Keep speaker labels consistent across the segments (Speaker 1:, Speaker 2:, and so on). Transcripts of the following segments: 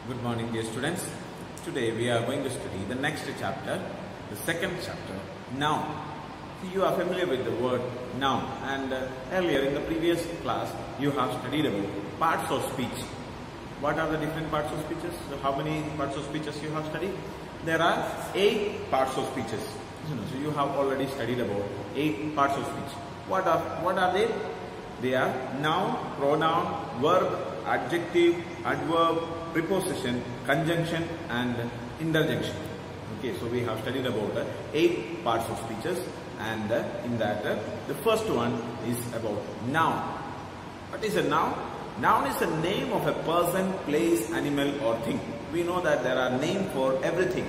Speaker 1: Good morning, dear students. Today we are going to study the next chapter, the second chapter, noun. You are familiar with the word noun, and earlier in the previous class you have studied about parts of speech. What are the different parts of speeches? So how many parts of speeches you have studied? There are 8 parts of speeches. So you have already studied about 8 parts of speech. What are they? They are noun, pronoun, verb, adjective, adverb, preposition, conjunction and interjection. Okay, so we have studied about 8 parts of speeches, and in that the first one is about noun. What is a noun? Noun is the name of a person, place, animal or thing. We know that there are names for everything.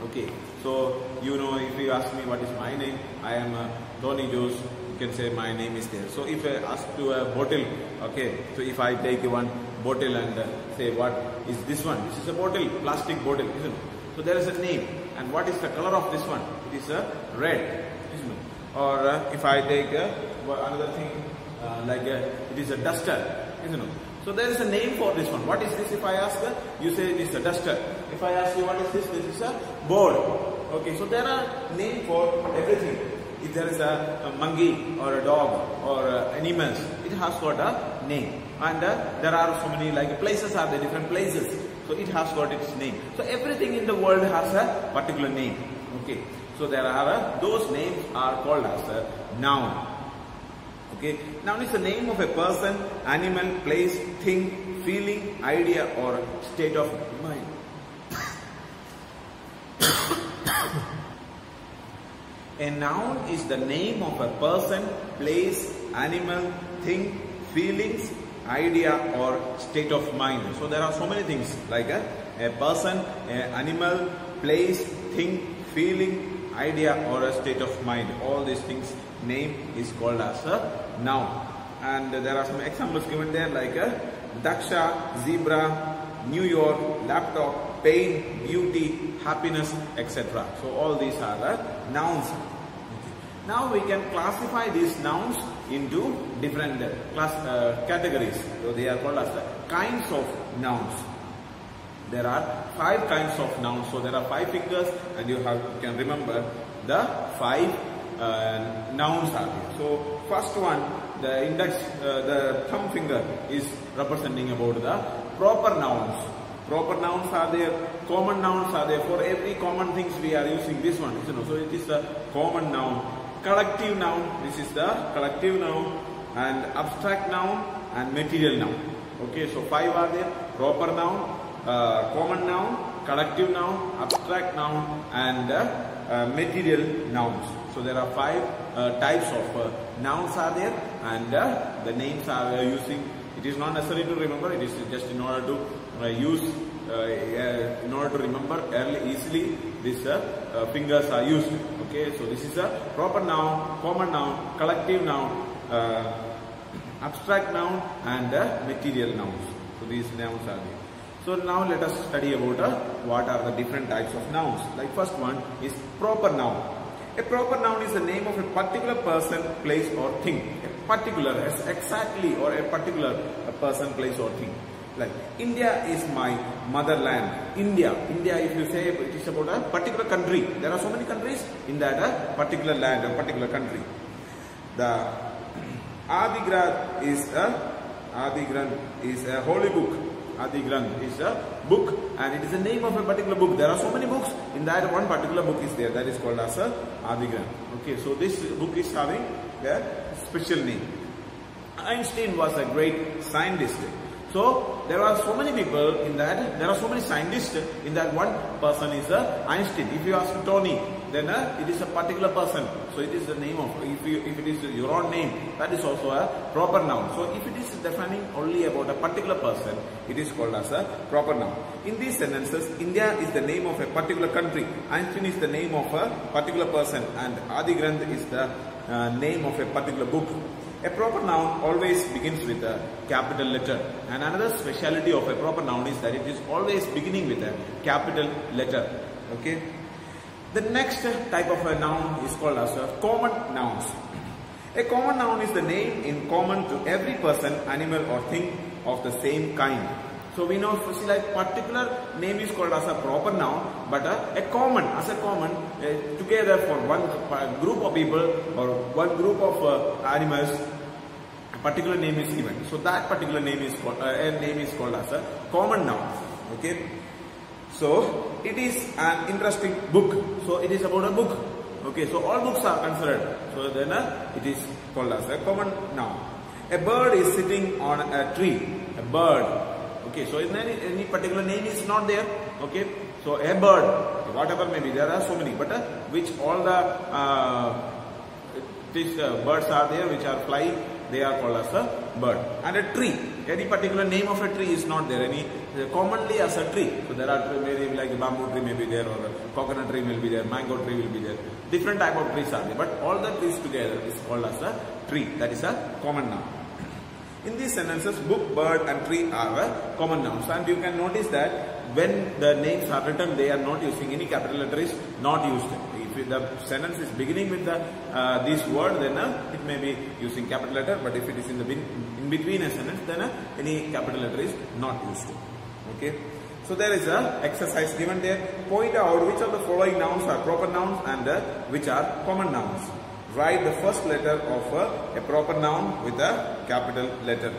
Speaker 1: Okay, so you know, if you ask me what is my name, I am Tony Jose. You can say my name is there. So if I ask to a bottle, okay, so if I take one bottle and say what is this one? This is a bottle, plastic bottle, isn't it? So there is a name. And what is the color of this one? It is a red, isn't it? Or if I take another thing like it is a duster, isn't it? So there is a name for this one. What is this? If I ask, you say it is a duster. If I ask you what is this? This is a board. Okay, so there are names for everything. If there is a monkey or a dog or animals, it has got a name. And there are so many like places are the different places. So it has got its name. So everything in the world has a particular name. Okay. So there are those names are called as a noun. Okay. Noun is the name of a person, animal, place, thing, feeling, idea or state of mind. A noun is the name of a person, place, animal, thing, feelings, idea or state of mind. So there are so many things like a person, an animal, place, thing, feeling, idea or a state of mind. All these things name is called as a noun. And there are some examples given there like a Daksha, zebra, New York, laptop, pain, beauty, happiness, etc. So all these are the nouns. Now we can classify these nouns into different categories. So they are called as the kinds of nouns. There are 5 kinds of nouns. So there are 5 fingers, and you can remember the 5 nouns are there. So first one, the index, the thumb finger is representing about the proper nouns. Proper nouns are there, common nouns are there. For every common things we are using this one. So it is the common noun. Collective noun, this is the collective noun, and abstract noun and material noun. Okay, so 5 are there: proper noun, common noun, collective noun, abstract noun and material nouns. So there are 5 types of nouns are there, and the names are using. It is not necessary to remember, it is just in order to use, in order to remember easily, these fingers are used. Okay, so this is a proper noun, common noun, collective noun, abstract noun and material nouns. So these nouns are there. So now let us study about what are the different types of nouns. Like first one is proper noun. A proper noun is the name of a particular person, place or thing. A particular, exactly, or a particular person, place or thing. Like India is my motherland. India, if you say it is about a particular country. There are so many countries in that particular land, a particular country. The Adi Granth is a holy book. Adi Granth is a book, and it is the name of a particular book. There are so many books. In that one particular book is there. That is called as a Adi Granth. Okay, so this book is having a special name. Einstein was a great scientist. So there are so many people in that. There are so many scientists in that. One person is Einstein. If you ask Tony, then it is a particular person. So it is the name of. If it is your own name, that is also a proper noun. So if it is defining only about a particular person, it is called as a proper noun. In these sentences, India is the name of a particular country. Einstein is the name of a particular person, and Adi Granth is the name of a particular book. A proper noun always begins with a capital letter, and another speciality of a proper noun is that it is always beginning with a capital letter. Okay. The next type of a noun is called as a common nouns. A common noun is the name in common to every person, animal or thing of the same kind. So we know, see, like particular name is called as a proper noun, but a common, together for one group of people or one group of animals, a particular name is given. So that particular name is called as a common noun. Okay. So it is an interesting book. So it is about a book. Okay. So all books are considered. So then it is called as a common noun. A bird is sitting on a tree. A bird. Okay, so any particular name is not there. Okay, so a bird, whatever may be, there are so many, but which all the these birds are there which are flying, they are called as a bird. And a tree, any particular name of a tree is not there. Any commonly as a tree. So there are maybe like bamboo tree may be there, or coconut tree will be there, mango tree will be there. Different type of trees are there, but all the trees together is called as a tree. That is a common noun. In these sentences, book, bird and tree are common nouns, and you can notice that when the names are written, they are not using any capital letter is not used. If the sentence is beginning with this word, then it may be using capital letter, but if it is in between a sentence, then any capital letter is not used. Okay. So there is a exercise given there. Point out which of the following nouns are proper nouns and which are common nouns. Write the first letter of a proper noun with a capital letter.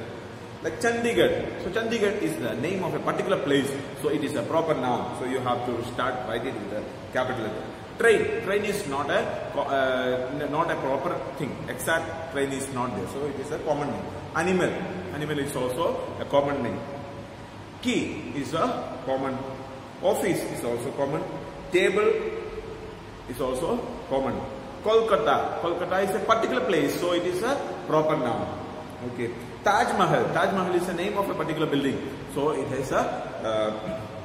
Speaker 1: Like Chandigarh. So Chandigarh is the name of a particular place. So it is a proper noun. So you have to start writing with a capital letter. Train. Train is not a proper thing. Exact train is not there. So it is a common name. Animal. Animal is also a common name. Key is a common. Office is also common. Table is also common. Kolkata. Kolkata is a particular place, so it is a proper noun. Okay. Taj Mahal. Taj Mahal is the name of a particular building, so it is a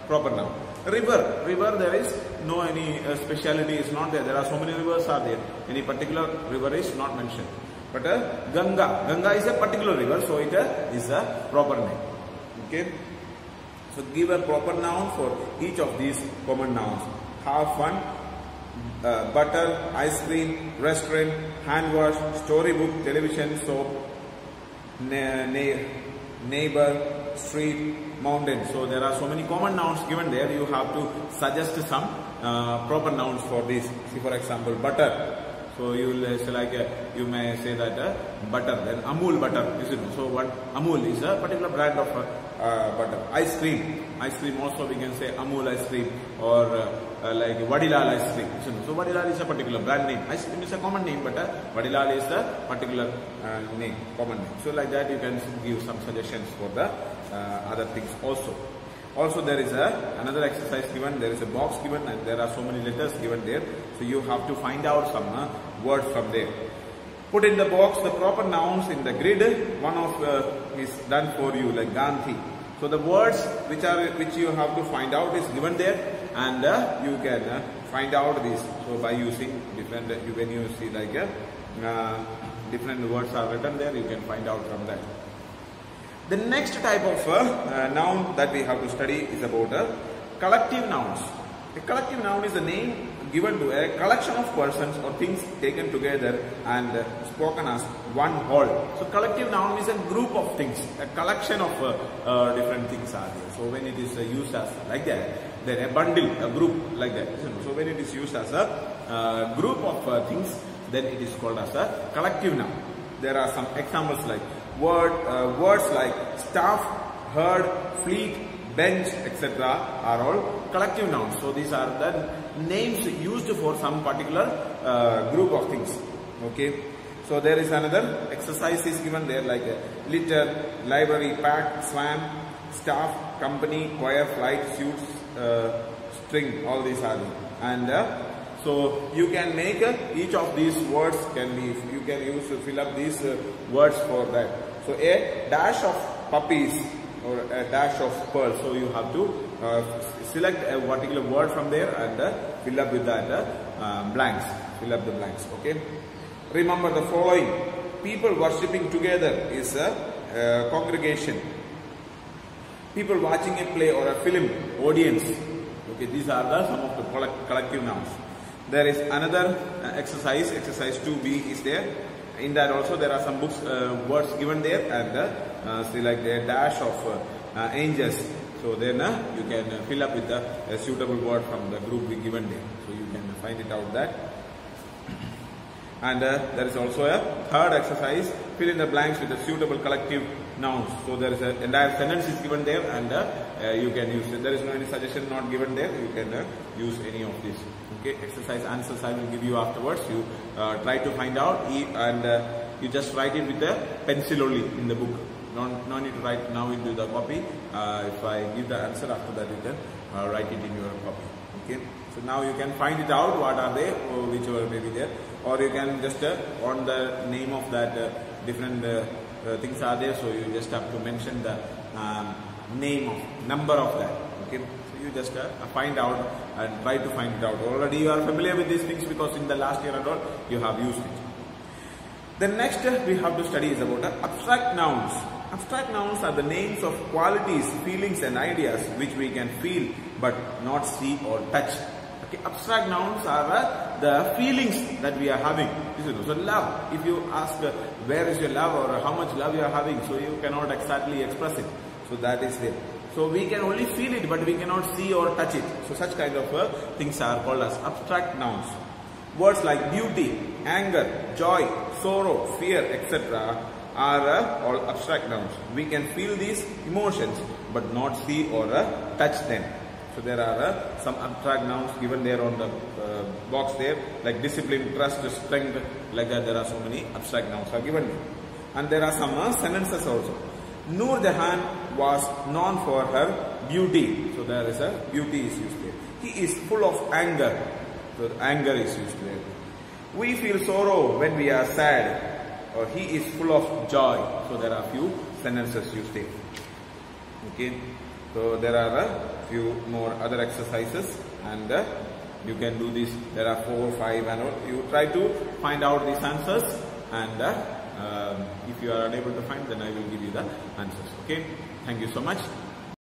Speaker 1: proper noun. River. River, there is no any speciality is not there. There are so many rivers are there. Any particular river is not mentioned. But Ganga. Ganga is a particular river, so it is a proper name. Okay. So give a proper noun for each of these common nouns. Have fun. Butter, ice cream, restaurant, hand wash, storybook, television, soap, neighbor, street, mountain. So there are so many common nouns given there. You have to suggest some proper nouns for this. See, for example, butter. So you will say like you may say that butter, then Amul butter. So what Amul is a particular brand of butter. Ice cream. Ice cream also we can say Amul ice cream or like Vadilal ice cream. So Vadilal is a particular brand name. Ice cream is a common name, but Vadilal is a particular name, common name. So like that you can give some suggestions for the other things also. Also there is another exercise given, there is a box given and there are so many letters given there. So you have to find out some words from there. Put in the box the proper nouns in the grid. One of is done for you, like Gandhi. So the words which you have to find out is given there, and you can find out this. So by using different, when you see like different words are written there, you can find out from that. The next type of noun that we have to study is about collective nouns. A collective noun is a name given to a collection of persons or things taken together and spoken as one whole. So collective noun is a group of things, a collection of different things are there. So when it is used as like that, then a bundle, a group like that. So when it is used as a group of things, then it is called as a collective noun. There are some examples like words like staff, herd, fleet, bench, etc. are all collective nouns. So these are the names used for some particular group of things. Okay. So there is another exercise is given there like litter, library, pack, swam, staff, company, choir, flight, suits, string. All these are there. And so you can make each of these words can be, you can use to fill up these words for that. So a dash of puppies or a dash of pearls. So you have to select a particular word from there and fill up with that blanks. Fill up the blanks. Okay. Remember the following. People worshipping together is a congregation. People watching a play or a film, audience. Okay. These are some of the collective nouns. There is another exercise, exercise 2B is there. In that also there are some books, words given there and see like the dash of angels, So then you can fill up with a suitable word from the group we given there. So you can find it out that. And there is also a third exercise, fill in the blanks with the suitable collective nouns. So there is an entire sentence is given there, and you can use it. There is no any suggestion not given there. You can use any of these. Okay, exercise answers I will give you afterwards. You try to find out, and you just write it with a pencil only in the book. No need to write now into the copy. If I give the answer, after that you can write it in your copy. Okay. So now you can find it out, what are they, or whichever may be there, or you can just on the name of that different things are there, so you just have to mention the name of number of that. Okay, so you just find out and try to find it out. Already you are familiar with these things because in the last year and all you have used it. The next we have to study is about abstract nouns. Abstract nouns are the names of qualities, feelings and ideas which we can feel but not see or touch. Okay, abstract nouns are the feelings that we are having. So love, if you ask where is your love or how much love you are having, so you cannot exactly express it. So that is there. So we can only feel it but we cannot see or touch it. So such kind of things are called as abstract nouns. Words like beauty, anger, joy, sorrow, fear, etc. are all abstract nouns. We can feel these emotions but not see or touch them. So there are some abstract nouns given there on the box there, like discipline, trust, strength, like that. There are so many abstract nouns are given there. And there are some sentences also. Noor Jahan was known for her beauty. So there is a beauty is used there. He is full of anger. So anger is used there. We feel sorrow when we are sad. Or he is full of joy. So there are few sentences used there. Okay. So there are a few more other exercises, and you can do this. There are 4, 5 and all. You try to find out these answers, and if you are unable to find, then I will give you the answers. Okay. Thank you so much.